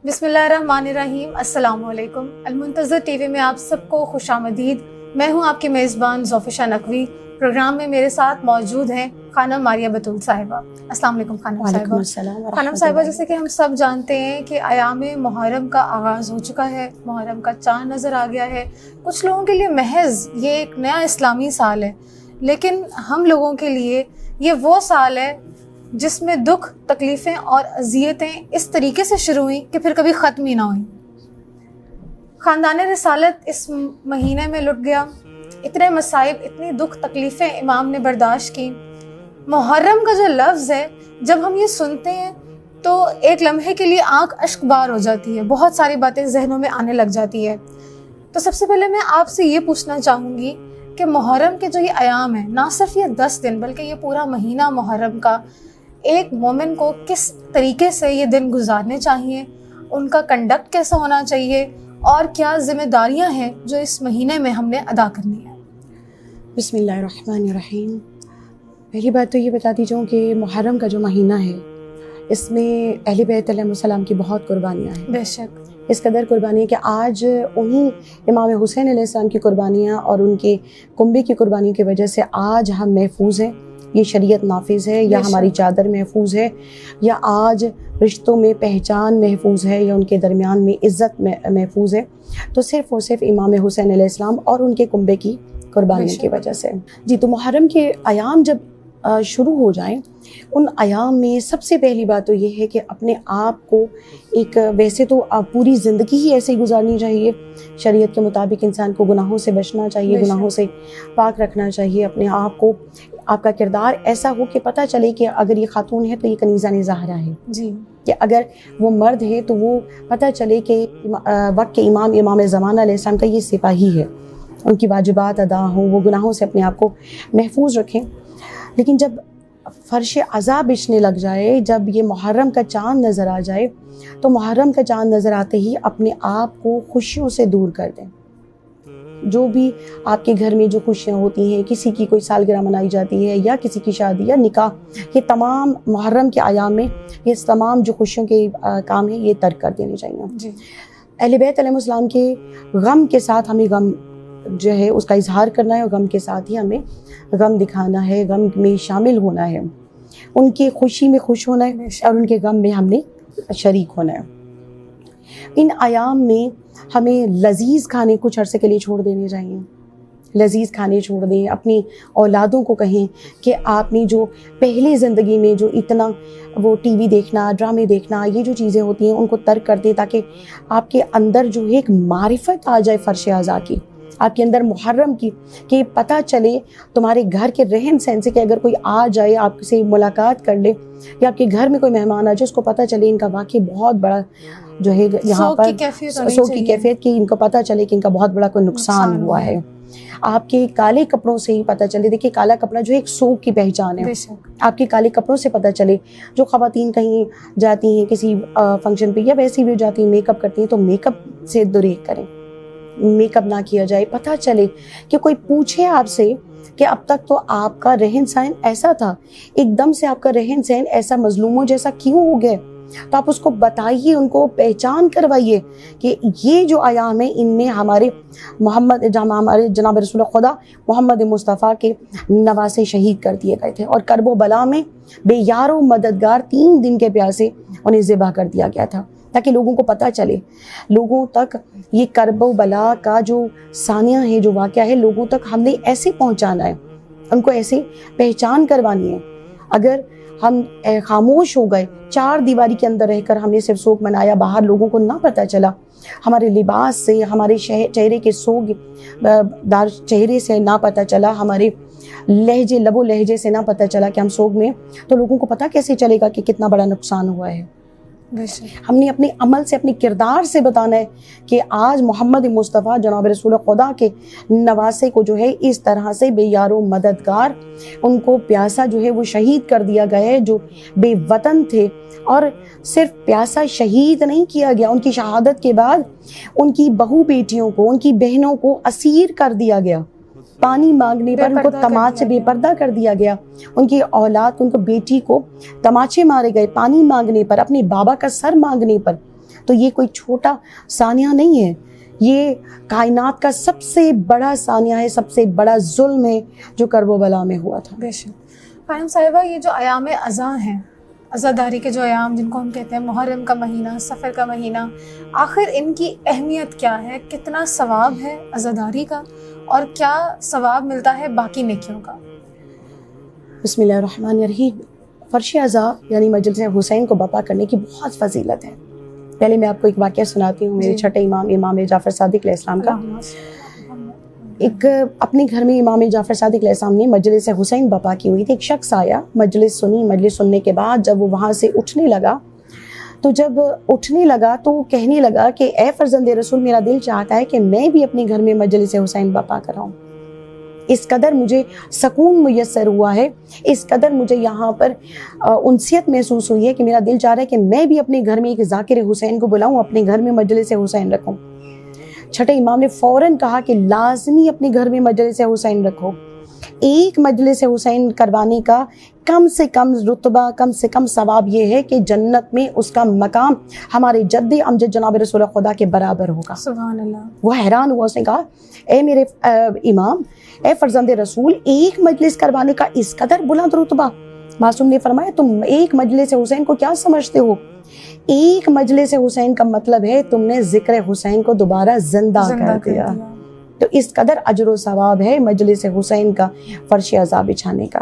بسم اللہ الرحمن الرحیم۔ السلام علیکم۔ المنتظر ٹی وی میں آپ سب کو خوش آمدید۔ میں ہوں آپ کی میزبان ظفر نقوی۔ پروگرام میں میرے ساتھ موجود ہیں خانم ماریہ بطول صاحبہ۔ السلام علیکم خانم صاحبہ۔ خانم صاحبہ، جیسے کہ ہم سب جانتے ہیں کہ ایام محرم کا آغاز ہو چکا ہے، محرم کا چاند نظر آ گیا ہے۔ کچھ لوگوں کے لیے محض یہ ایک نیا اسلامی سال ہے، لیکن ہم لوگوں کے لیے یہ وہ سال ہے جس میں دکھ، تکلیفیں اور اذیتیں اس طریقے سے شروع ہوئیں کہ پھر کبھی ختم ہی نہ ہوئیں۔ خاندان رسالت اس مہینے میں لٹ گیا، اتنے مصائب، اتنی دکھ تکلیفیں امام نے برداشت کی۔ محرم کا جو لفظ ہے، جب ہم یہ سنتے ہیں تو ایک لمحے کے لیے آنکھ اشک بار ہو جاتی ہے، بہت ساری باتیں ذہنوں میں آنے لگ جاتی ہے۔ تو سب سے پہلے میں آپ سے یہ پوچھنا چاہوں گی کہ محرم کے جو یہ ایام ہیں، نہ صرف یہ 10 دن بلکہ یہ پورا مہینہ محرم کا، ایک مومن کو کس طریقے سے یہ دن گزارنے چاہیے، ان کا کنڈکٹ کیسا ہونا چاہیے، اور کیا ذمہ داریاں ہیں جو اس مہینے میں ہم نے ادا کرنی ہیں؟ بسم اللہ الرحمن الرحیم۔ پہلی بات تو یہ بتاتی جاؤں کہ محرم کا جو مہینہ ہے، اس میں اہل بیت علیہ السلام کی بہت قربانیاں ہیں۔ بے شک، اس قدر قربانی ہے کہ آج انہی امام حسین علیہ السلام کی قربانیاں اور ان کے کنبے کی قربانی کی وجہ سے آج ہم محفوظ ہیں، یہ شریعت نافذ ہے، یا ہماری چادر محفوظ ہے، یا آج رشتوں میں پہچان محفوظ ہے، یا ان کے درمیان میں عزت محفوظ ہے، تو صرف اور صرف امام حسین علیہ السلام اور ان کے کنبے کی قربانی کی وجہ سے۔ جی، تو محرم کے ایام جب شروع ہو جائیں، ان ایام میں سب سے پہلی بات تو یہ ہے کہ اپنے آپ کو ایک، ویسے تو پوری زندگی ہی ایسے ہی گزارنی چاہیے، شریعت کے مطابق انسان کو گناہوں سے بچنا چاہیے، گناہوں سے پاک رکھنا چاہیے اپنے آپ کو، آپ کا کردار ایسا ہو کہ پتہ چلے کہ اگر یہ خاتون ہے تو یہ کنیزہ زہرا ہے، جی، کہ اگر وہ مرد ہے تو وہ پتہ چلے کہ وقت کے امام زمانہ علیہ السلام کا یہ سپاہی ہے، ان کی واجبات ادا ہوں، وہ گناہوں سے اپنے آپ کو محفوظ رکھیں۔ لیکن جب فرش عذاب بچھنے لگ جائے، جب یہ محرم کا چاند نظر آ جائے، تو محرم کا چاند نظر آتے ہی اپنے آپ کو خوشیوں سے دور کر دیں۔ جو بھی آپ کے گھر میں جو خوشیاں ہوتی ہیں، کسی کی کوئی سالگرہ منائی جاتی ہے، یا کسی کی شادی یا نکاح، یہ تمام محرم کے ایام میں یہ تمام جو خوشیوں کے کام ہیں یہ ترک کر دینے چاہیے۔ جی، اہل بیت علیہ السلام کے غم کے ساتھ ہمیں غم جو ہے اس کا اظہار کرنا ہے، اور غم کے ساتھ ہی ہمیں غم دکھانا ہے، غم میں شامل ہونا ہے، ان کی خوشی میں خوش ہونا ہے، اور ان کے غم میں ہم نے شریک ہونا ہے۔ ان ایام میں ہمیں لذیذ کھانے کچھ عرصے کے لیے چھوڑ دینے چاہیے، لذیذ کھانے چھوڑ دیں، اپنی اولادوں کو کہیں کہ آپ نے جو پہلے زندگی میں جو اتنا وہ ٹی وی دیکھنا، ڈرامے دیکھنا، یہ جو چیزیں ہوتی ہیں ان کو ترک کر دیں، تاکہ آپ کے اندر جو ایک معرفت آ جائے فرش اعضاء کی، آپ کے اندر محرم کی، کہ پتہ چلے تمہارے گھر کے رہن سہن سے، کہ اگر کوئی آ جائے آپ سے ملاقات کر لے، یا آپ کے گھر میں کوئی مہمان آ جائے، اس کو پتہ چلے ان کا واقعی بہت بڑا جو ہے یہاں پر سوگ کی کیفیت، کہ ان کو پتہ چلے کہ ان کا بہت بڑا کوئی نقصان ہوا ہے۔ آپ کے کالے کپڑوں سے ہی پتہ چلے، دیکھیے کالا کپڑا جو ہے ایک سوگ کی پہچان ہے، آپ کے کالے کپڑوں سے پتہ چلے۔ جو خواتین کہیں جاتی ہیں کسی فنکشن پہ، یا ویسے بھی جاتی ہیں میک اپ کرتی ہیں، تو میک اپ سے دوریغ کریں، میک اپ نہ کیا جائے، پتہ چلے کہ کوئی پوچھے آپ سے کہ اب تک تو آپ کا رہن سہن ایسا تھا، ایک دم سے آپ کا رہن سہن ایسا مظلوموں جیسا کیوں ہو گیا، تو آپ اس کو بتائیے، ان کو پہچان کروائیے کہ یہ جو ایام ہیں ان میں ہمارے ہمارے جناب رسول خدا محمد مصطفیٰ کے نواسے شہید کر دیے گئے تھے، اور کرب و بلا میں بے یار و مددگار 3 دن کے پیاسے انہیں ذبح کر دیا گیا تھا، تاکہ لوگوں کو پتہ چلے، لوگوں تک یہ کرب و بلا کا جو ثانیہ ہے، جو واقعہ ہے، لوگوں تک ہم نے ایسے پہنچانا ہے، ان کو ایسے پہچان کروانی ہے۔ اگر ہم خاموش ہو گئے، 4 دیواری کے اندر رہ کر ہم نے صرف سوگ منایا، باہر لوگوں کو نہ پتہ چلا، ہمارے لباس سے، ہمارے چہرے کے سوگ دار چہرے سے نہ پتہ چلا، ہمارے لہجے، لب و لہجے سے نہ پتہ چلا کہ ہم سوگ میں، تو لوگوں کو پتہ کیسے چلے گا کہ کتنا بڑا نقصان ہوا ہے۔ ہم نے اپنے عمل سے، اپنے کردار سے بتانا ہے کہ آج محمد مصطفیٰ جناب رسول خدا کے نواسے کو جو ہے اس طرح سے بے یار و مددگار، ان کو پیاسا جو ہے وہ شہید کر دیا گیا ہے، جو بے وطن تھے، اور صرف پیاسا شہید نہیں کیا گیا، ان کی شہادت کے بعد ان کی بہو بیٹیوں کو، ان کی بہنوں کو اسیر کر دیا گیا، پانی مانگنے پر ان کو تماچے بے پردہ کر دیا گیا، ان کی اولاد، ان کو بیٹی کو تماچے مارے گئے پانی مانگنے پر، اپنے بابا کا سر مانگنے پر، تو یہ کوئی چھوٹا ثانیہ نہیں ہے، یہ کائنات کا سب سے بڑا ثانیہ ہے، سب سے بڑا ظلم ہے جو کرب و بلا میں ہوا تھا۔ بے شک۔ خانم صاحبہ، یہ جو ایام عزا ہیں، عزاداری کے جو ایام جن کو ہم کہتے ہیں، محرم کا مہینہ، سفر کا مہینہ، آخر ان کی اہمیت کیا ہے؟ کتنا ثواب ہے عزاداری کا اور کیا ثواب ملتا ہے باقی نیکیوں کا؟ بسم اللہ الرحمن الرحیم۔ فرش عزا یعنی مجلس حسین کو برپا کرنے کی بہت فضیلت ہے۔ پہلے میں آپ کو ایک واقعہ سناتی ہوں میرے چھٹے امام جعفر صادق علیہ السلام کا۔ ایک اپنے گھر میں امام جعفر صادق علیہ السلام نے مجلس حسین برپا کی ہوئی تھی۔ ایک شخص آیا، مجلس سننے کے بعد جب وہ وہاں سے اٹھنے لگا تو وہ کہنے لگا کہ اے فرزند رسول، میرا دل چاہتا ہے کہ میں بھی اپنے گھر میں مجلس حسین برپا کراؤں۔ اس قدر مجھے سکون میسر ہوا ہے، اس قدر مجھے یہاں پر انسیت محسوس ہوئی ہے کہ میرا دل چاہ رہا ہے کہ میں بھی اپنے گھر میں ایک ذاکر حسین کو بلاؤں، اپنے گھر میں مجلس حسین رکھوں۔ چھٹے امام نے فوراً کہا کہ لازمی اپنے گھر میں مجلس حسین رکھو۔ ایک مجلس حسین کروانے کا کم سے کم رتبہ، کم سے کم ثواب یہ ہے کہ جنت میں اس کا مقام ہمارے جد امجد جناب رسول خدا کے برابر ہوگا۔ سبحان اللہ۔ وہ حیران ہوا، اس نے کہا اے میرے امام، اے فرزند رسول، ایک مجلس کروانے کا اس قدر بلند رتبہ؟ معصوم نے فرمایا تم ایک مجلس حسین کو کیا سمجھتے ہو؟ ایک مجلس حسین کا مطلب ہے تم نے ذکر حسین کو دوبارہ زندہ کر دیا۔ تو اس قدر اجر و ثواب ہے مجلس حسین کا، فرش عزا بچھانے کا۔